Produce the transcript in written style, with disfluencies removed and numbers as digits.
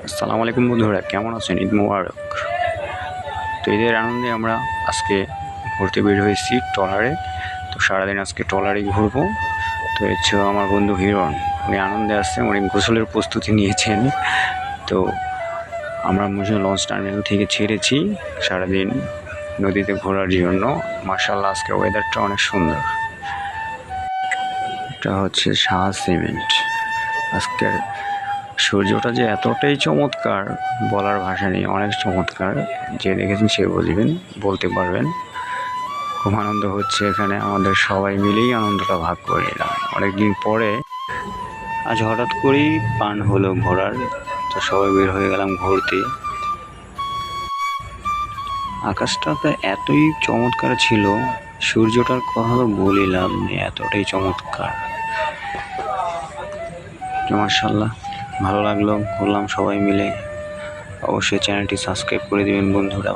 আসসালামু আলাইকুম বন্ধুরা, কেমন আছেন? ঈদ মোবারক। তো ঈদের আনন্দে আমরা আজকে ঘুরতে বের হয়েছি ট্রলারে। তো সারাদিন আজকে ট্রলারেই ঘুরবো। তো হচ্ছে আমার বন্ধু হিরণ, উনি আনন্দে আসছে, উনি গোসলের প্রস্তুতি নিয়েছেন। তো আমরা মুজে লঞ্চ টার্মিনাল থেকে ছেড়েছি সারাদিন নদীতে ঘোরার জন্য। মার্শাল্লাহ, আজকে ওয়েদারটা অনেক সুন্দর। এটা হচ্ছে শাহ সিমেন্ট। আজকের সূর্যটা যে এতটাই চমৎকার, বলার ভাষা নেই, অনেক চমৎকার। যে দেখেছেন সে বলতে পারবেন। খুব আনন্দ হচ্ছে এখানে, আমাদের সবাই মিলেই আনন্দটা ভাগ করে নিলাম অনেকদিন পরে। আজ হঠাৎ করেই প্ল্যান হলো ঘোরার, তো সবাই বের হয়ে গেলাম ঘুরতে। আকাশটা তো এতই চমৎকার ছিল, সূর্যটার কথা তো বলে লাভ নেই, এতটাই চমৎকার। মাশাআল্লাহ, ভালো লাগলো, ঘুরলাম সবাই মিলে। অবশ্যই চ্যানেলটি সাবস্ক্রাইব করে দিবেন বন্ধুরা।